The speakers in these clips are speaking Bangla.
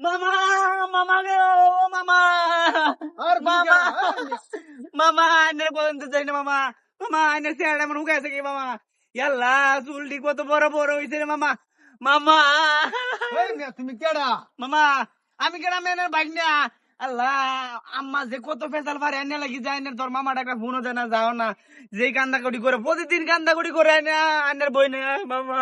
মামা মামা গে ও মামা আর মামা মামা আইনে বলতে চাই না মামা মামা আইনে চেহারা মনে উগাইছে কি মামা ইয়াল্লা চুলটি কত বড় বড় হইছে রে মামা মামা এই মিয়া তুমি কেডা? মামা আমি কেন মেনের বাইক না আল্লাহ আম্মা যে কত ফেসাল পারে এনে লাগি যায় না তোর মামাটা একটা ফোনও দেয় না যাও না যে কান্দাকুটি করে প্রতিদিন কান্দাকুটি করে আনে আন্নের বই না মামা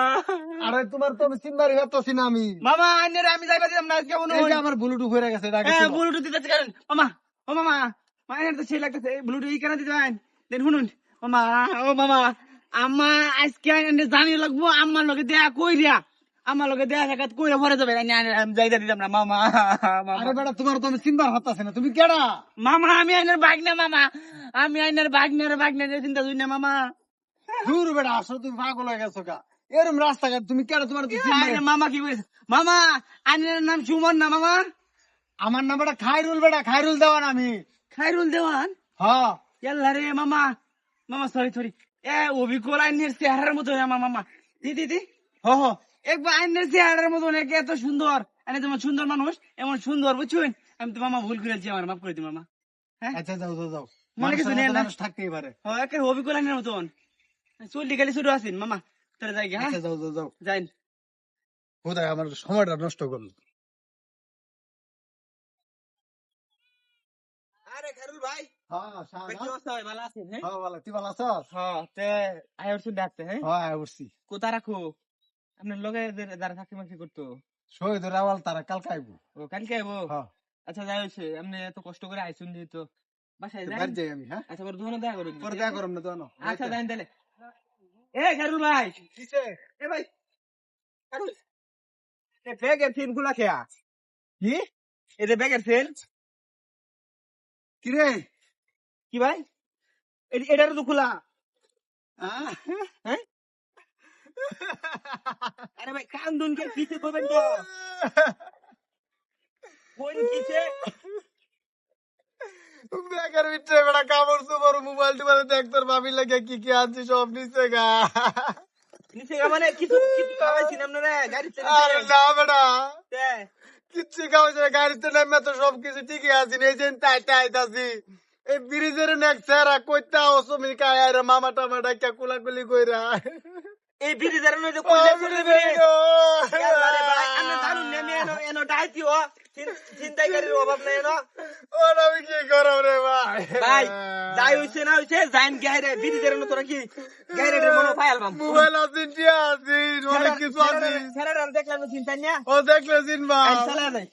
আরে তোমার তো আমি চিনবারই পারতাছি না আমি। মামা আন্নের আমি যাইবা দিলাম না আজকে মনে এই হয় যে আমার ব্লুটুথ হয়ে গেছে এটা আগে হ্যাঁ ছিল। ব্লুটুথ দিতে কারণ মামা ও মামা মায়ের তো সেই লাগতেছে ব্লুটুথ ই কেন দিতে পারেন দেন শুনুন মামা ও মামা আম্মা আজকে জানি লাগবো আম্মার লগে দেয়া কইরা আমার লগে দেয়া সাক্ষাৎ কইরা পরে যাবে আমি যাইতে দিতাম না মামা আরে বেটা তোমার তো আমি চিনবার পারতাছি না, তুমি কেডা? মামা আমি আইনের বাঘ না মামা আমি আইনের বাঘ না চিন্তা করি না মামা দূর বেটা, আসলে তুমি পাগল হয়ে গেছো গা। এরম রাস্তাঘাট তুমি কেডা? তোমার তো চিনবারই- আরে মামা কি কইছে মামা আইনের নাম সুমন না মামা আমার নাম বেটা খায়রুল, বেটা খায়রুল দেওয়ান আমি। খাইরুল দেওয়ান হ্যাঁ ইয়াল্লা রে মামা মামা সরি এ অবিকল আইনের চেহারার মতো মামা মামা দি হ হ একবার আইনের চেহারার মতো নাকি এত সুন্দর আরে তোমার সুন্দর মানুষ এমন সুন্দর বুঝছেন আমি তো মামা ভুল করেছি আমার মাফ করে দিই মামা হ্যাঁ আচ্ছা যাও যাও যাও, মনে কিছু নেই না মানুষ থাকতেই পারে। একে অবিকল আইনের মতন চল্লি খালি শুরু আছেন মামা তোরা যাই হ্যাঁ আচ্ছা যাও যাও যাও, যাই কোথায় আমার সময়টা নষ্ট করলো। আরে খারুল ভাই হ্যাঁ শাহানা। কি অবস্থা ভাই ভালো আছেন হ্যাঁ হ্যাঁ ভালো, তুই ভালো আছস? হ্যাঁ তে আয়োর শুন ডাকতে হ্যাঁ হ্যাঁ উঠছি। কোথা রাখো আপনার লগে যারা চাকরি মাকরি করতো শহীদুর আওয়াল তারা কালকে আইবো। ও কালকে আইবো হ্যাঁ আচ্ছা যাই হচ্ছে আপনি এত কষ্ট করে আইসুন যেহেতু বাসায় যাই বাড়ি যাই আমি। হ্যাঁ আচ্ছা পরে ধন্যবাদ দেখা করুন পরে দেখা করম না তো আনো। আচ্ছা যাই তাহলে এ খারুল ভাই কিসে? এ ভাই খারুল এ ব্যাগের চেন গুলা খেয়া কি? এই যে ব্যাগের চেন কি রে? কি ভাই এটার তো খোলা আহ? হ্যাঁ আরে ভাই কান্দুন কে পিছে করবেন তো কোন কিসে বেকার ভিতরে বেটা কাপড় চোপড় মোবাইল টোবাইল দেখ তোর ভাবি লাগে কি কি আনছি সব নিচে গা। নিচে মানে কিছু কিছু খাওয়াইছেন আপনারা গাড়িতে আরে না বেটা, তে কিচ্ছু খাওয়াইছে না, গাড়িতে নেমে তো সবকিছু ঠিকই আছে, এই যে তাইতাছি এই ব্রিজের নেক সেরা কইতা ও তুমি কায় আরে মামা টামা ডাক্কা কুলাকুলি কইরা এই বিড়ি যারা নয় কইলে চলে রে আরে ভাই আমি জানুন নেমে এনো ডাইতিও চিন্তাইকারীর অভাব নাই এনো ওর আমি কি করব রে ভাই? ভাই যাই হইছে না হইছে জাইন গাইরে বিড়ি যারা তোরা কি গাইরে মনো ফাইল বাম মোবাইল আছে টিয়া আছে অনেক কিছু আছে। ছেড়ে দেখলাম চিন্তা না ও দেখলে চিনবা। চালা নাই